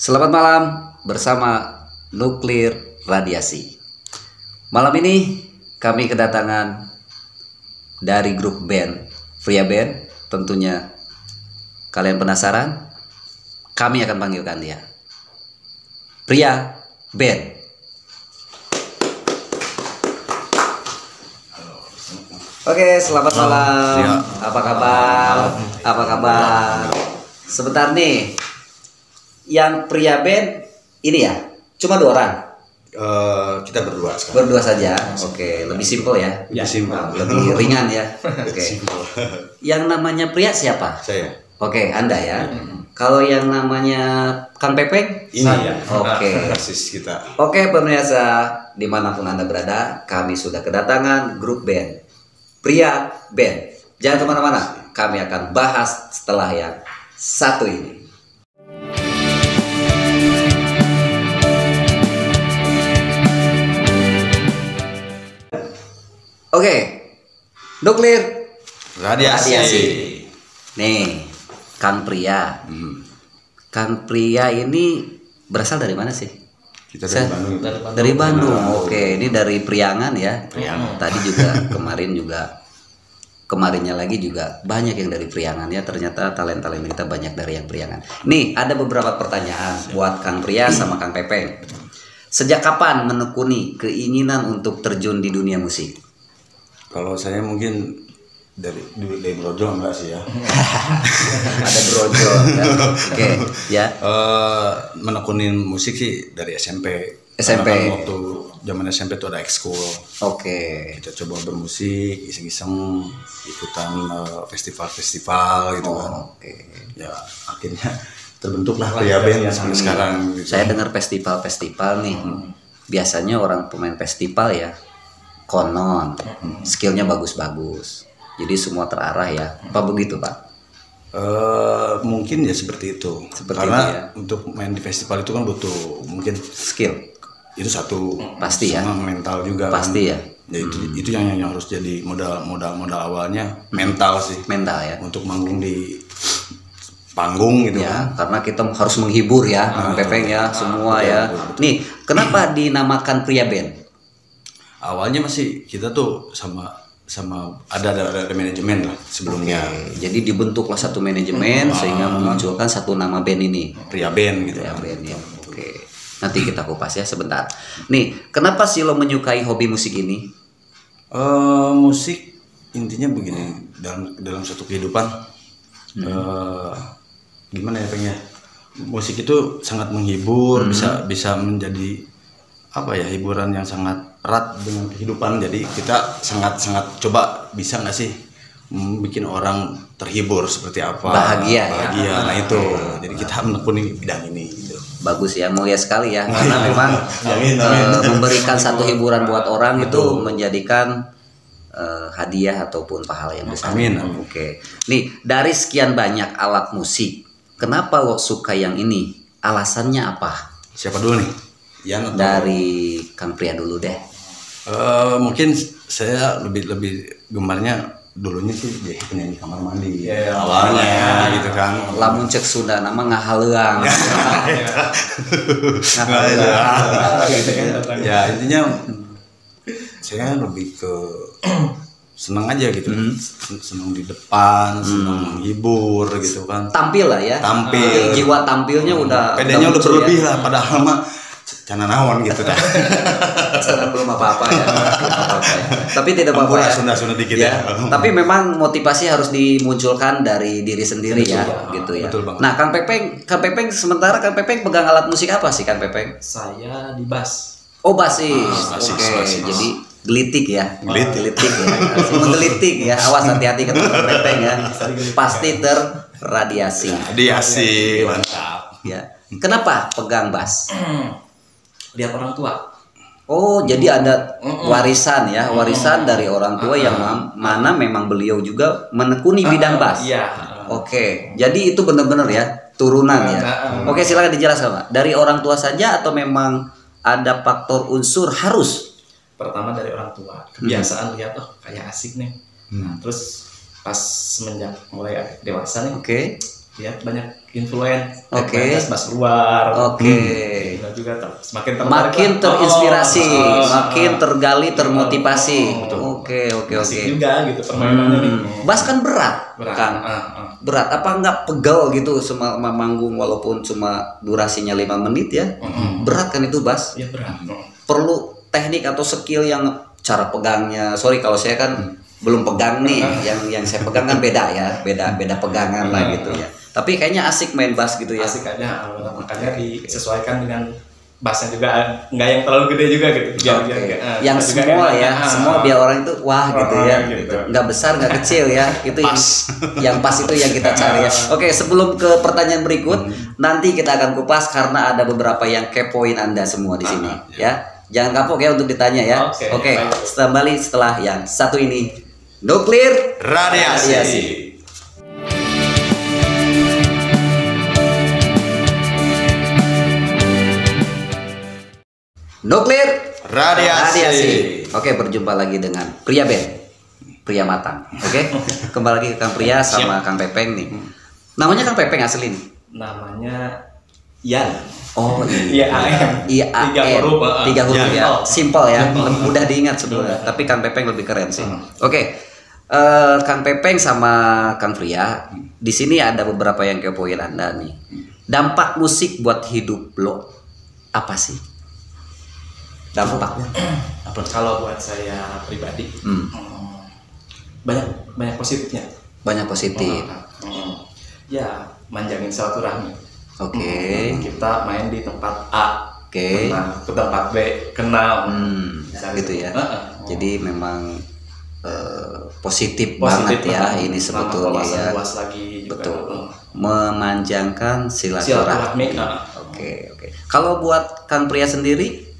Selamat malam bersama Nuklir Radiasi. Malam ini kami kedatangan dari grup band Pria Band. Tentunya kalian penasaran? Kami akan panggilkan dia, Pria Band. Oke, selamat malam. Ya. Apa kabar? Apa kabar? Sebentar nih. Yang Pria Band ini ya, cuma 2 orang. Kita berdua sekarang. Berdua saja. Oke, lebih simpel ya. Lebih simpel. Lebih ringan ya. Oke. Yang namanya Pria siapa? Saya. Oke, Anda ya. Kalau yang namanya Kang Pepeng? Ini ya. Oke. Basis kita. Oke, pemirsa, dimanapun Anda berada, kami sudah kedatangan grup band Pria Band. Jangan kemana-mana, kami akan bahas setelah yang satu ini. Oke, Nuklir Radiasi. Nih, Kang Pria. Kang Pria ini berasal dari mana sih? Kita dari Bandung. Dari Bandung. Oke, ini dari Priangan ya. Priangan. Tadi juga kemarinnya lagi juga banyak yang dari Priangan ya. Ternyata talent-talent kita banyak dari yang Priangan. Nih, ada beberapa pertanyaan buat Kang Pria sama Kang Pepeng. Sejak kapan menekuni keinginan untuk terjun di dunia musik? Kalau saya mungkin dari brojol enggak sih ya. Ada brojol ya. Oke, ya. Menekunin musik sih dari SMP. SMP. Karena kan waktu zaman SMP itu ada ekskul. Oke. Kita coba bermusik, iseng-iseng ikutan festival-festival gitu kan. Oke. Ya akhirnya terbentuklah Pria Band sampai sekarang. Gitu. Saya dengar festival-festival nih. Biasanya orang pemain festival ya konon skillnya bagus-bagus. Jadi semua terarah ya. Apa begitu, Pak? Mungkin ya seperti itu. Karena itu ya. untuk main di festival itu kan butuh mungkin Skill. itu satu Pasti ya. sama mental juga Pasti kan. ya. Itu yang harus jadi modal awalnya mental sih. Mental ya. Untuk manggung di panggung gitu Ya, kan. karena kita harus menghibur ya, Kang Pepeng ya, semua ya. Nih, kenapa dinamakan Pria Band? Awalnya masih kita tuh sama ada manajemen lah sebelumnya. Jadi dibentuklah satu manajemen sehingga memunculkan satu nama band ini. Pria Band gitu. Pria Band ya. Oke. Nanti kita kupas ya sebentar. Nih, kenapa sih lo menyukai hobi musik ini? Musik intinya begini, dalam suatu kehidupan gimana ya pengen, musik itu sangat menghibur, bisa menjadi apa ya, hiburan yang sangat erat dengan kehidupan. Jadi kita sangat coba bisa nggak sih bikin orang terhibur seperti apa, Bahagia ya? Nah itu jadi kita menekuni bidang ini gitu. Bagus ya, mulia sekali ya, karena memang memberikan satu hiburan buat orang itu menjadikan hadiah ataupun pahala yang besar. Amin. Oke. Nih, dari sekian banyak alat musik, kenapa lo suka yang ini? Alasannya apa? Siapa dulu nih? Yan atau? Dari Kang Pria dulu deh. Mungkin saya lebih gemarnya dulunya sih jadi penyanyi kamar mandi awalnya gitu kan. Lamun cek Sunda nama ngahaleang. Ya intinya saya lebih ke seneng aja gitu, seneng di depan, seneng menghibur gitu kan. Tampil lah ya. Tampil. Jiwa tampilnya udah pedenya udah muncul berlebih ya. lah, padahal mah cana naon gitu dah. Sekarang belum apa-apa ya. Tapi tidak apa-apa ya. Sunda dikit ya. Tapi memang motivasi harus dimunculkan dari diri sendiri ya, gitu ya. Betul banget. Nah, Kang Pepeng sementara Kang Pepeng pegang alat musik apa sih Kang Pepeng? Saya di bass. Oh, basis. Basis, Oke, basis. jadi gelitik ya. Gelitik. Ya. Harus menggelitik ya. Awas hati-hati kata Kang Pepeng ya. Pasti terradiasi. Radiasi, mantap. Ya. Kenapa pegang bass? Lihat orang tua. Oh, jadi ada warisan ya, warisan dari orang tua yang mana memang beliau juga menekuni bidang bass. Iya. Oke, jadi itu benar-benar ya turunan ya. Oke, silakan dijelaskan Pak. Dari orang tua saja atau memang ada faktor unsur harus? Pertama dari orang tua. Kebiasaan lihat kayak asik nih. Nah, terus pas semenjak mulai dewasa nih, Oke. lihat banyak influence, Oke. bass luar. Oke. Kita juga semakin Makin terinspirasi, makin tergali, termotivasi. Betul. Oke. Asik juga gitu permainannya nih. Bass kan berat, Berat. Kang. Berat. Apa nggak pegel gitu selama manggung walaupun cuma durasinya 5 menit ya? Berat kan itu bass. Ya berat. Perlu teknik atau skill yang cara pegangnya. Sorry kalau saya kan belum pegang nih. Yang saya pegang kan beda ya, beda pegangan lah gitu ya. Tapi kayaknya asik main bass gitu ya. Asik aja, makanya disesuaikan dengan bassnya juga, nggak yang terlalu gede juga gitu. Oke. Yang semua ya, semua biar orang itu wah gitu ya. Gitu. Nggak besar, nggak kecil ya. Itu yang pas itu yang kita cari ya. Oke, sebelum ke pertanyaan berikut, nanti kita akan kupas karena ada beberapa yang kepoin Anda semua di sini ya. Jangan kapok ya untuk ditanya ya. Oke. Kembali setelah yang satu ini. Nuklir Radiasi. Nuklir Radiasi. Oke, berjumpa lagi dengan Pria Band, Pria Matang. Oke, kembali lagi ke Kang Pria sama Kang Pepeng nih. Namanya Kang Pepeng asli nih. Namanya Ian. Oh Iya, AM. Tiga huruf, tiga huruf ya, simple ya, mudah diingat sebenarnya. Tapi Kang Pepeng lebih keren sih. Oke, Kang Pepeng sama Kang Pria, di sini ada beberapa yang kepoin Anda nih. Dampak musik buat hidup lo apa sih? Dampaknya? Apa? Kalau buat saya pribadi, banyak positifnya. Banyak positif. Ya, manjangin silaturahmi. Oke. Kita main di tempat A, Oke. ke tempat B, kenal. Gitu ya. Jadi memang positif Positif banget ya ini sebetulnya ya. Luas lagi juga. Betul. Memanjangkan silaturahmi. Oke. Kalau buat Kang Pria sendiri,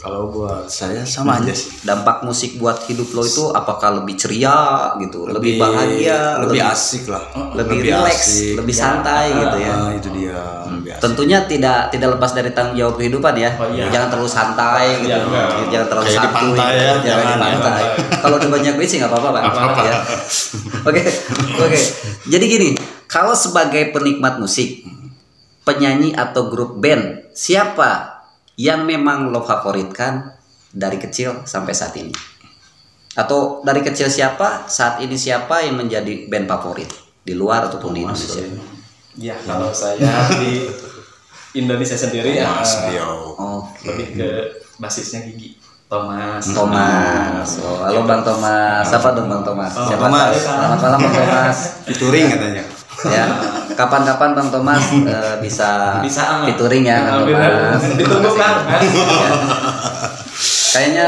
Kalau buat saya sama aja sih. dampak musik buat hidup lo itu apakah lebih ceria gitu, lebih bahagia, lebih asik lah, lebih rileks, asik. lebih santai gitu ya. Itu dia. Lebih asik. Tentunya tidak lepas dari tanggung jawab kehidupan ya. Oh, iya. Jangan terlalu santai gitu. Jangan terlalu Kayak di santuy. pantai ya, Jangan di jangan pantai. Kalau udah banyak duit sih nggak apa-apa, Bang. Apa-apa. Ya. Oke. Jadi gini, kalau sebagai penikmat musik, penyanyi atau grup band, siapa yang memang lo favoritkan dari kecil sampai saat ini? Atau dari kecil siapa, saat ini siapa yang menjadi band favorit di luar ataupun di Indonesia? Ya, kalau saya di Indonesia sendiri ya Oke. lebih ke basisnya Gigi Thomas. Oh, halo Bang Thomas. Siapa dong Bang Thomas? Oh, Siapa Thomas. tahu? Selamat malam Bang Thomas. Featuring katanya. Ya, kapan-kapan Bang Thomas bisa featuring ya Bang Thomas. Ditunggu Bang. Kayaknya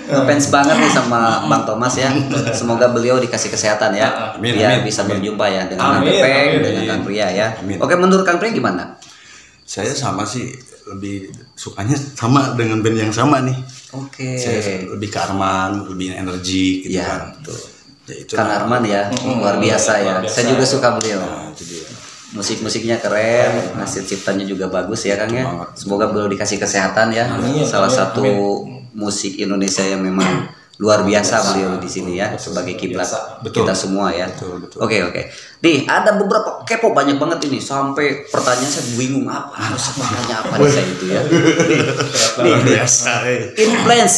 ngefans banget nih sama Bang Thomas ya. Semoga beliau dikasih kesehatan ya. Amin, Biar amin, bisa amin. berjumpa ya dengan Kang Amin, Pepeng, amin. dengan Kang Pria ya. Amin. Oke, menurut Kang Pria gimana? Saya sama sih, lebih sukanya sama dengan band yang sama nih. Oke. Saya lebih ke Arman, lebih energi gitu Ya, kan. betul. Ya, itu Kang Arman ya, luar biasa ya. luar biasa. Saya juga suka beliau. Nah, itu dia. Musik-musiknya keren, hasil ciptanya juga bagus ya Kang ya. banget. Semoga beliau dikasih kesehatan ya. Amin, Salah amin, satu musik Indonesia yang memang luar biasa beliau di sini ya, sebagai kiblat Betul. kita semua ya. Betul. Oke. Nih, ada beberapa kepo banyak banget ini sampai pertanyaan saya bingung harus bertanya apa nih saya itu ya. Nih, Biasa. influence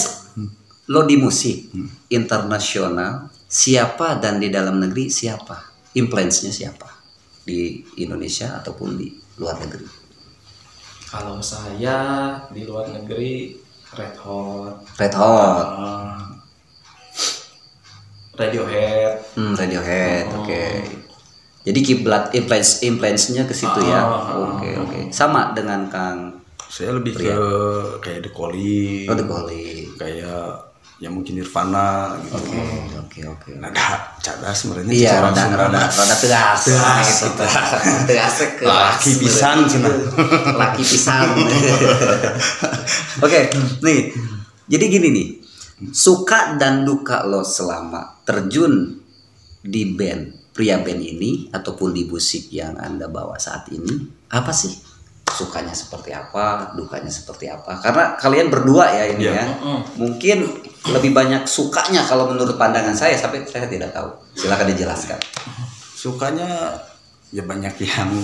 lo di musik internasional siapa dan di dalam negeri siapa? Influence-nya siapa? Di Indonesia ataupun di luar negeri? Kalau saya di luar negeri Red Hot, Red Hot, Radiohead. Radiohead, oke. Jadi kiblat influence-nya ke situ ya. Oke. Sama dengan Kang Saya lebih ke kayak The Calling. The Calling. Kayak ya mungkin Nirvana gitu. Oke. Rada cadas sebenarnya. Iya, secara rada tegas gitu. Tegas ke Laki pisan cenah. Laki pisan. Oke, nih. Jadi gini nih. Suka dan duka lo selama terjun di band Pria Band ini ataupun di musik yang Anda bawa saat ini, apa sih? Sukanya seperti apa, dukanya seperti apa? Karena kalian berdua ya ini ya. Mungkin lebih banyak sukanya kalau menurut pandangan saya, tapi saya tidak tahu. Silakan dijelaskan. Sukanya Ya banyak yang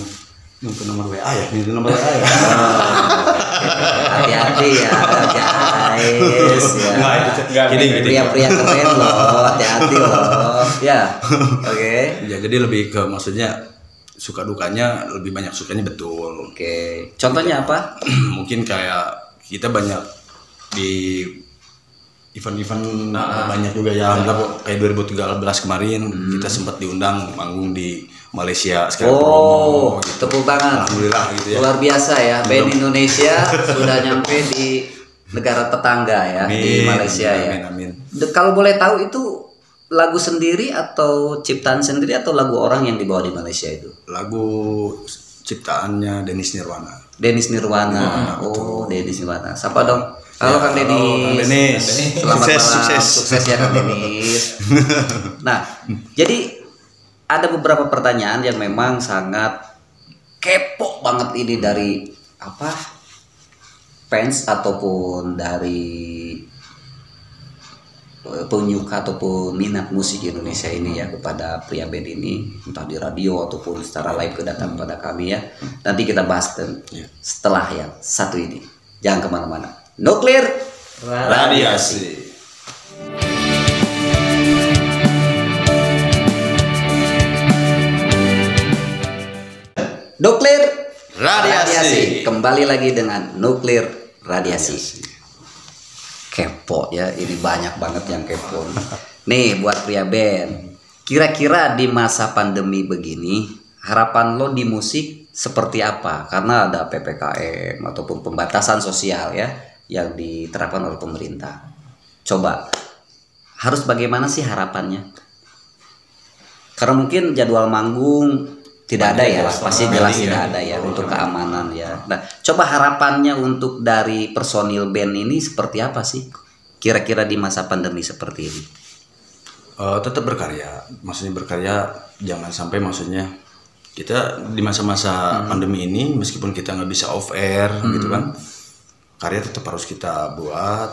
minta nomor WA ya, minta nomor WA ya. Hati-hati ya guys ya. Pria-pria keren loh, hati-hati loh. Ya, oke. Ya jadi lebih ke maksudnya suka dukanya lebih banyak sukanya betul. Oke. Contohnya apa? Mungkin kayak kita banyak di event-event banyak juga ya. Kayak 2013 kemarin kita sempat diundang manggung di Malaysia sekarang promo gitu. Tepuk tangan. Alhamdulillah gitu ya. Luar biasa ya, band Indonesia sudah nyampe di negara tetangga ya, di Malaysia ya. Amin. Kalau boleh tahu itu lagu sendiri atau ciptaan sendiri atau lagu orang yang dibawa di Malaysia itu? Lagu ciptaannya Dennis Nirwana. Dennis Nirwana. Oh, Dennis Nirwana. Siapa dong? Halo Kang Dennis. Selamat malam. Sukses ya Kang Dennis. Nah, jadi ada beberapa pertanyaan yang memang sangat kepo banget ini dari fans ataupun dari penyuka ataupun minat musik Indonesia ini ya kepada pria band ini, entah di radio ataupun secara live kedatang pada kami ya. Nanti kita bahas setelah yang satu ini. Jangan kemana-mana. Nuklir Radiasi. Nuklir Radiasi. Kembali lagi dengan Nuklir Radiasi. Kepo ya, ini banyak banget yang kepo. Nih buat pria band, kira-kira di masa pandemi begini, harapan lo di musik seperti apa? Karena ada PPKM ataupun pembatasan sosial ya yang diterapkan oleh pemerintah. Coba, harus bagaimana sih harapannya? Karena mungkin jadwal manggung tidak ada ya, pasti jelas tidak ada ya untuk keamanan ya. Nah, coba harapannya untuk dari personil band ini seperti apa sih? Kira-kira di masa pandemi seperti ini? Tetap berkarya, maksudnya berkarya jangan sampai maksudnya kita di masa-masa pandemi ini meskipun kita nggak bisa off air gitu kan, karya tetap harus kita buat.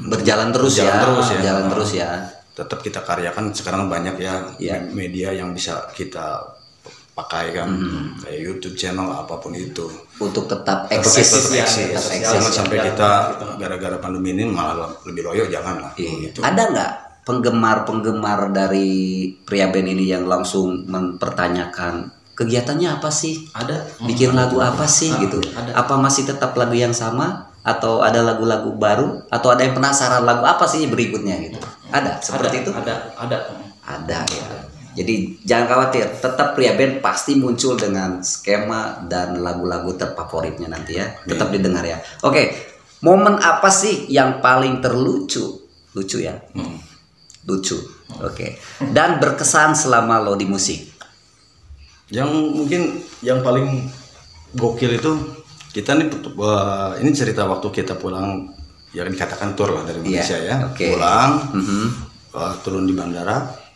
Berjalan terus ya. Tetap kita karyakan, sekarang banyak ya media yang bisa kita pakai kan, kayak YouTube channel apapun itu untuk tetap eksis. Jangan sampai kita gara-gara pandemi ini malah lebih loyo, jangan lah. Gitu. Ada nggak penggemar dari pria band ini yang langsung mempertanyakan kegiatannya apa sih? Ada. Bikin lagu apa sih gitu? Apa masih tetap lagu yang sama atau ada lagu-lagu baru atau ada yang penasaran lagu apa sih berikutnya gitu? Ada seperti itu? Ada ya. Jadi jangan khawatir, tetap pria band pasti muncul dengan skema dan lagu-lagu terfavoritnya nanti ya. Tetap didengar ya. Oke, momen apa sih yang paling terlucu? Lucu ya? Lucu. Oke. Dan berkesan selama lo di musik? Yang mungkin yang paling gokil itu kita nih, ini cerita waktu kita pulang, ya dikatakan tour lah dari Indonesia ya. Pulang, turun di bandara.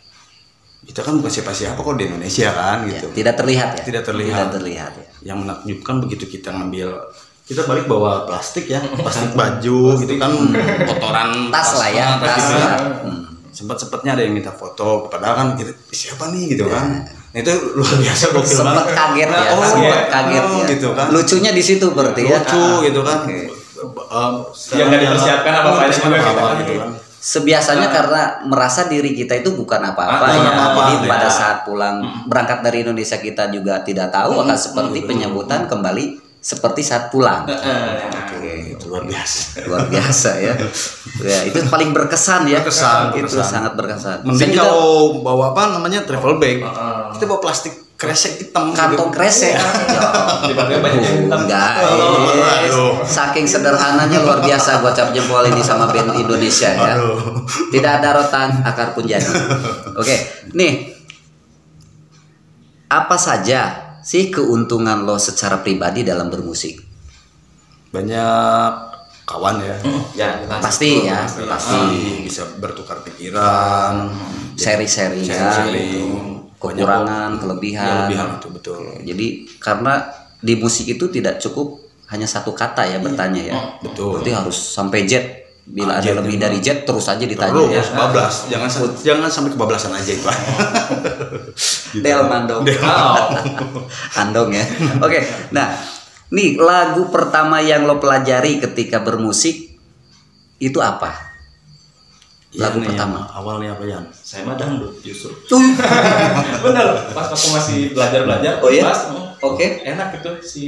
Kita kan bukan siapa-siapa kok di Indonesia kan gitu. Tidak terlihat ya. Tidak terlihat ya. Yang menakjubkan begitu kita balik bawa plastik ya, plastik baju gitu kan, kotoran tas lah ya, tas. Sempat-sempatnya ada yang minta foto, padahal kan kita siapa nih gitu kan. Nah, itu luar biasa gokil banget. Sempat kaget ya, sempat kaget ya. Gitu kan. Lucunya di situ berarti ya. Lucu gitu kan. Yang nggak dipersiapkan apa-apa gitu kan. Sebiasanya karena merasa diri kita itu bukan apa-apa ya. Jadi pada saat pulang berangkat dari Indonesia kita juga tidak tahu akan seperti penyambutan kembali seperti saat pulang. Itu luar biasa ya. Ya itu paling berkesan ya. Itu sangat berkesan. Mending kalau bawa travel bag, kita bawa plastik kresek hitam, kantong kresek. Guys, saking sederhananya luar biasa, gocap jempol ini sama band Indonesia ya. Tidak ada rotan, akar pun jadi. Oke, nih apa saja sih keuntungan lo secara pribadi dalam bermusik? Banyak kawan ya. Pasti bisa bertukar pikiran, sharing kekurangan, kelebihan itu betul. Jadi karena di musik itu tidak cukup hanya satu kata ya bertanya ya. Betul. Berarti harus sampai Z. Bila ada lebih dari Z terus aja ditanya ya. Bablas. Jangan sampai kebablasan aja itu. Del Mandong. Oh. Andong ya. Oke. Nah, nih lagu pertama yang lo pelajari ketika bermusik itu apa? Lagu Nih, pertama. awalnya apa ya? Saya mah dangdut justru. Cuy. Bener, pas aku masih belajar Oh iya? pas, Oke. enak gitu si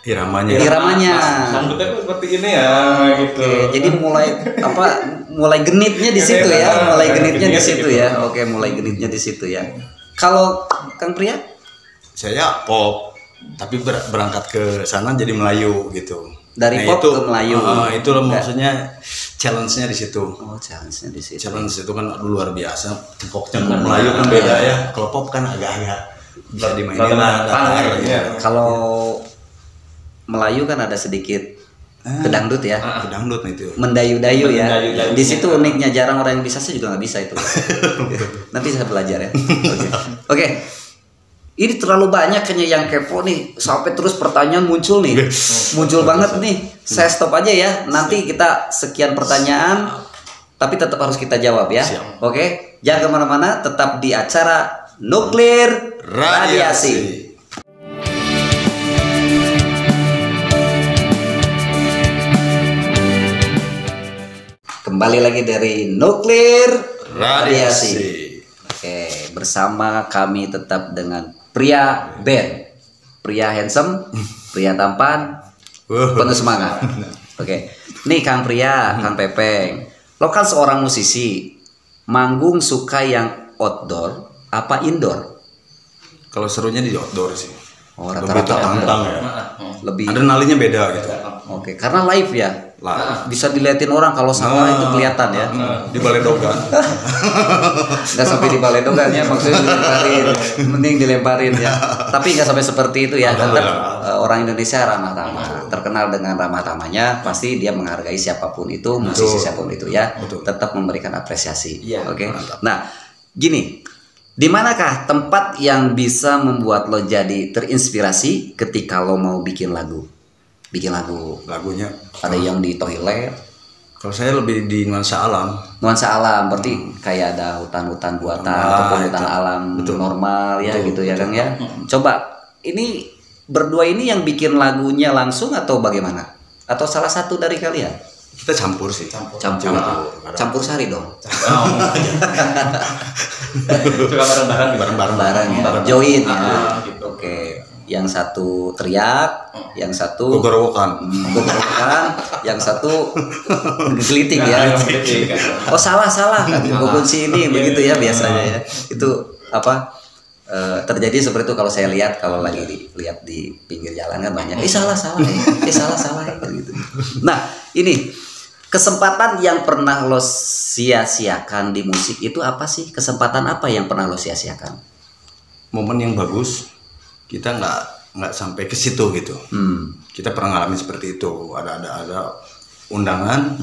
Iramanya. Iramanya. dangdutnya tuh seperti ini ya gitu. Oke, jadi mulai genitnya di situ ya, mulai genitnya di situ ya. Oke, mulai genitnya di situ ya. Kalau Kang Pria? Saya pop, tapi berangkat ke sana jadi Melayu gitu. Dari pop ke Melayu. Itu loh maksudnya challenge-nya di situ. Oh, challenge-nya di situ. Challenge itu kan luar biasa. Cempok Melayu kan beda ya. Kalau pop kan agak-agak dimainin datar gitu. Kalau Melayu kan ada sedikit kedangdut ya. Kedangdut itu. Mendayu-dayu ya. Mendayu-dayu. Di situ uniknya, jarang orang yang bisa, saya juga nggak bisa itu. Nanti saya belajar ya. Oke. Ini terlalu banyak kayaknya yang kepo nih, sampai terus pertanyaan muncul nih. Muncul banget nih. Saya stop aja ya. Nanti kita sekian pertanyaan, tapi tetap harus kita jawab ya. Siap. Oke. Jangan kemana-mana, tetap di acara Nuklir Radiasi. Kembali lagi dari Nuklir Radiasi. Oke, bersama kami tetap dengan pria band, pria handsome, pria tampan, penuh semangat. Oke, nih Kang Pria, Kang Pepeng, lo kan seorang musisi, manggung suka yang outdoor apa indoor? Kalau serunya di outdoor sih. Oh, Lebih rata-rata tertantang ya. lebih. Adrenalinnya beda gitu. Oke, karena live ya. Lah, Bisa diliatin orang kalau salah itu kelihatan ya. di Balai Dogan. Nggak sampai di balai dogannya, maksudnya dilemparin, mending dilemparin ya. Tapi nggak sampai seperti itu ya. Tetap orang Indonesia ramah tamah, terkenal dengan ramah tamahnya. Pasti dia menghargai siapapun itu, musisi siapapun itu ya. Betul. Tetap memberikan apresiasi. Iya, Oke. mantap. Nah, gini, di manakah tempat yang bisa membuat lo jadi terinspirasi ketika lo mau bikin lagu? Bikin lagu. Lagunya. Ada yang di toilet, Kalau saya lebih di nuansa alam. nuansa alam, berarti kayak ada hutan-hutan buatan ataupun hutan itu. alam Betul. normal ya Betul, gitu ya Kang ya. Coba ini berdua ini yang bikin lagunya langsung atau bagaimana? Atau salah satu dari kalian? Kita campur sih. Campur sari dong. Suka bareng-bareng di Bareng ya. Join ya. Oke. Yang satu teriak, yang satu Gogorowokan. gogorokan, yang satu gelitik ya. Oh salah kan kunci ini begitu ya biasanya ya. Itu apa terjadi seperti itu kalau saya lihat, kalau lagi lihat di pinggir jalan kan banyak. Salah ya gitu. Nah ini kesempatan yang pernah lo sia-siakan di musik itu apa sih? Kesempatan apa yang pernah lo sia-siakan? Momen yang bagus, kita nggak sampai ke situ gitu. Kita pernah ngalamin seperti itu. Ada undangan,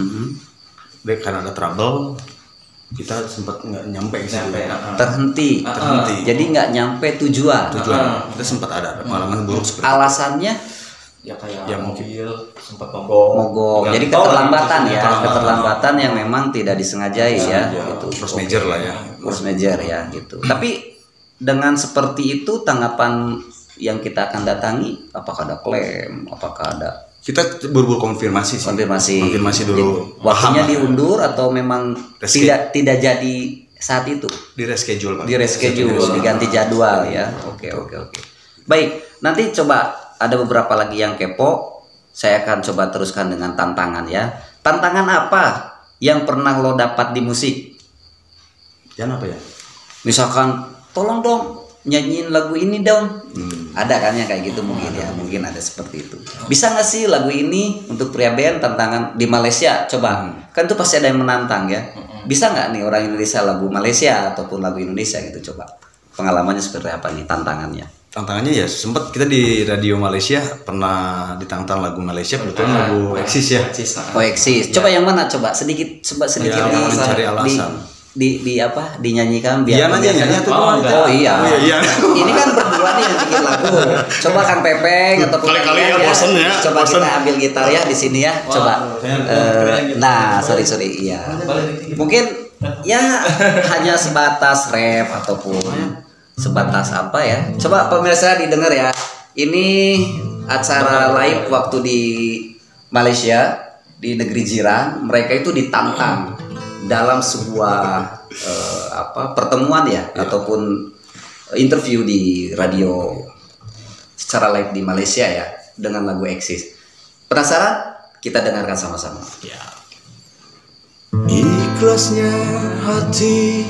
karena ada trouble, kita sempat nggak nyampe ke situ. Terhenti. Jadi nggak nyampe tujuan. Kita sempat ada pengalaman buruk seperti itu. Alasannya Ya kayak Ya, mobil sempat mogok. jadi Tol keterlambatan gitu, ya, keterlambatan yang memang tidak disengajai ya, gitu. Force major lah ya. Force major ya, gitu. Tapi dengan seperti itu tanggapan yang kita akan datangi, apakah ada klaim, apakah ada Kita buru-buru konfirmasi sih. Konfirmasi dulu. waktunya Paham, diundur atau memang tidak jadi saat itu? di reschedule Pak. Di reschedule, diganti jadwal ya. Oke. Baik, nanti coba ada beberapa lagi yang kepo. Saya akan coba teruskan dengan tantangan ya. Tantangan apa yang pernah lo dapat di musik? Jangan apa ya? Misalkan, tolong dong nyanyiin lagu ini dong. Ada kan yang kayak gitu mungkin ya. Mungkin ada seperti itu. Bisa nggak sih lagu ini untuk pria band tantangan di Malaysia? Coba. Kan itu pasti ada yang menantang ya. Bisa nggak nih orang Indonesia lagu Malaysia ataupun lagu Indonesia gitu, coba. Pengalamannya seperti apa nih tantangannya? Tantangannya ya sempat kita di radio Malaysia pernah ditantang lagu Malaysia, kebetulan lagu Eksis ya. Oh eksis. Coba yang mana? Coba sedikit Ya, mencari alasan. di apa? Dinyanyikan Iya biar nanya biar- tuh. Oh iya. Oh, iya. Ini kan berdua nih yang bikin lagu. Coba Kang Pepeng ataupun Kali-kali kalian ya, bosen ya, Coba bosen. kita ambil gitar ya di sini ya. Coba. Nah, sorry iya. Mungkin ya hanya sebatas rap ataupun sebatas apa ya? Coba pemirsa didengar ya. Ini acara live waktu di Malaysia, di negeri jiran. Mereka itu ditantang dalam sebuah pertemuan ya, ataupun interview di radio secara live di Malaysia ya, dengan lagu Eksis. Penasaran? Kita dengarkan sama-sama. Ya. Ikhlasnya hati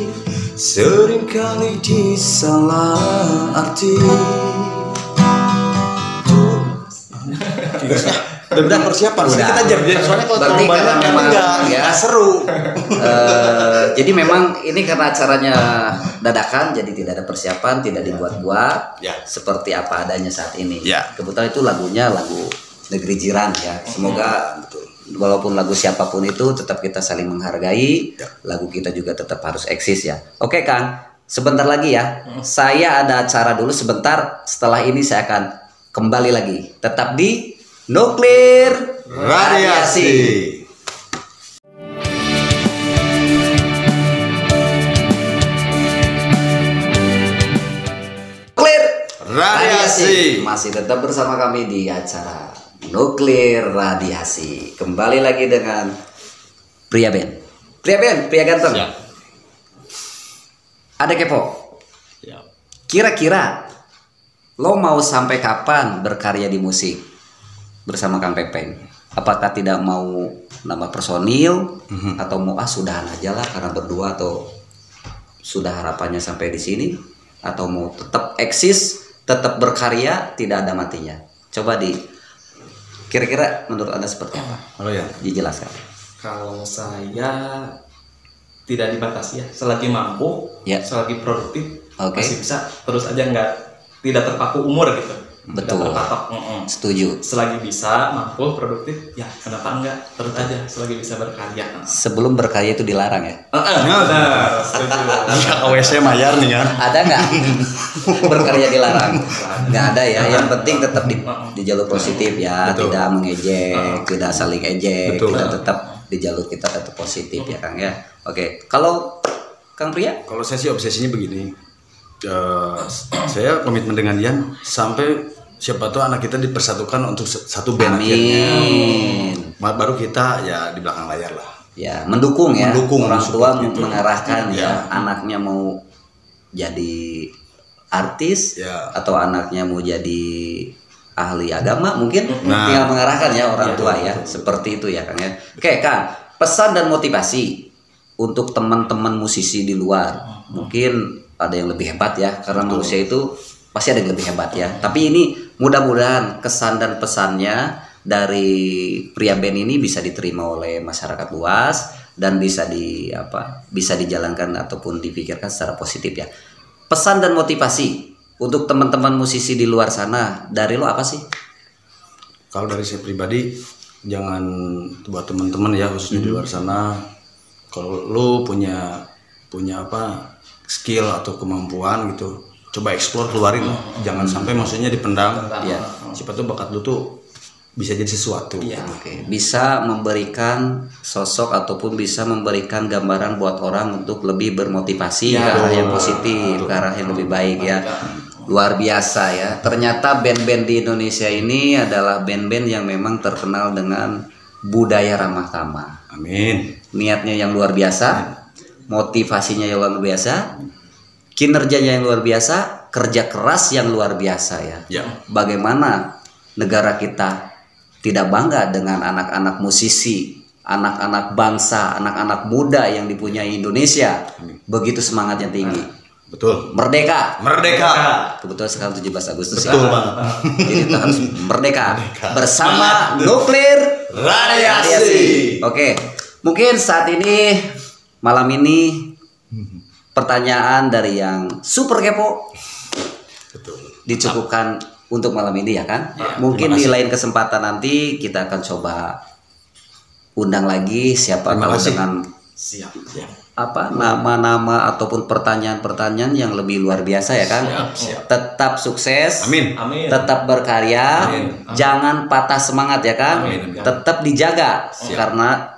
seringkali disalah arti. Udah persiapan Udah. kita jam soalnya kalau Berarti terlalu banyak karena kan memang enggak seru. Jadi memang ini karena acaranya dadakan, jadi tidak ada persiapan, tidak dibuat-buat, Ya. seperti apa adanya saat ini. Ya. Kebetulan itu lagunya lagu negeri jiran ya. Semoga walaupun lagu siapapun itu tetap kita saling menghargai. Ya. Lagu kita juga tetap harus eksis ya. Oke Kang, sebentar lagi ya. Saya ada acara dulu sebentar. Setelah ini saya akan kembali lagi. Tetap di Nuklir Radiasi. Nuklir Radiasi. Masih tetap bersama kami di acara Nuklir Radiasi. Kembali lagi dengan Pria Ben. Pria Ben, pria ganteng. Ya. Ada kepo. Ya. Kira-kira lo mau sampai kapan berkarya di musik bersama Kang Pepeng? Apakah tidak mau nambah personil atau mau sudahan aja lah karena berdua, atau sudah harapannya sampai di sini, atau mau tetap eksis, tetap berkarya, tidak ada matinya? Coba kira-kira menurut Anda seperti apa? Halo ya. Dijelaskan. Kalau saya tidak dibatasi ya, selagi mampu, Ya. selagi produktif, Oke. masih bisa terus aja, tidak terpaku umur gitu. Betul. Tidak terpatok. Setuju. Selagi bisa, mampu, produktif, ya kenapa enggak? Terus aja, selagi bisa berkarya. Sebelum berkarya itu dilarang ya? Benar, setuju. Ya KWC mayar nih kan. Ada nggak berkarya dilarang? Nggak ada ya. Yang penting tetap di jalur positif ya. Betul. Tidak mengejek, tidak saling ejek. Betul. Kita tetap di jalur kita tetap positif ya Kang ya. Oke. Kalau Kang Pria? Kalau saya sih obsesinya begini. Saya komitmen dengan Dian sampai siapa tahu anak kita dipersatukan untuk satu band akhirnya. Amin. Baru kita ya di belakang layar lah. Ya, mendukung ya. Mendukung, Orang tua support gitu. mengarahkan ya. Ya. Anaknya mau jadi artis Ya. atau anaknya mau jadi ahli agama mungkin, Nah. tinggal mengarahkan ya orang Ya, tua betul, ya. betul. Seperti itu ya Kang ya. Oke Kang, pesan dan motivasi untuk teman-teman musisi di luar. Mungkin ada yang lebih hebat ya, karena manusia itu pasti ada yang lebih hebat ya. Tapi ini mudah-mudahan kesan dan pesannya dari Pria Ben ini bisa diterima oleh masyarakat luas dan bisa bisa dijalankan ataupun dipikirkan secara positif ya. Pesan dan motivasi untuk teman-teman musisi di luar sana dari lo apa sih? Kalau dari saya pribadi, jangan buat teman-teman ya khususnya di luar sana. Kalau lu punya skill atau kemampuan gitu, coba explore, keluarin lah. Jangan sampai maksudnya dipendam. Ya. Siapa tuh bakat lu tuh bisa jadi sesuatu. Iya. Oke, bisa memberikan sosok ataupun bisa memberikan gambaran buat orang untuk lebih bermotivasi ke arah yang positif, ke arah yang lebih baik ya. Luar biasa ya. Ternyata band-band di Indonesia ini adalah band-band yang memang terkenal dengan budaya ramah tamah. Amin. Niatnya yang luar biasa, motivasinya yang luar biasa, kinerjanya yang luar biasa, kerja keras yang luar biasa ya. Ya. Bagaimana negara kita tidak bangga dengan anak-anak musisi, anak-anak bangsa, anak-anak muda yang dipunyai Indonesia. Begitu semangatnya tinggi. Betul. Merdeka. Merdeka. Kebetulan sekarang 17 Agustus Betul ya. banget. Jadi kita harus merdeka. Bersama Nuklir Radiasi. Oke, mungkin saat ini malam ini pertanyaan dari yang super kepo Betul. dicukupkan untuk malam ini ya kan. Mungkin terima di kasih. lain kesempatan nanti kita akan coba undang lagi siapa Terima tahu kasih. dengan Siap. nama-nama ataupun pertanyaan-pertanyaan yang lebih luar biasa ya kan. Siap. Tetap sukses. Amin. Amin. Tetap berkarya, Amin. jangan patah semangat ya kan. Amin. Tetap dijaga karena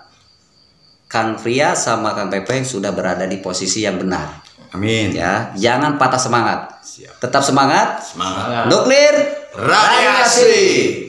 Kang Pria sama Kang Pepeng sudah berada di posisi yang benar. Amin. Ya, jangan patah semangat. Siap. Tetap semangat. Semangat. Nuklir Radiasi.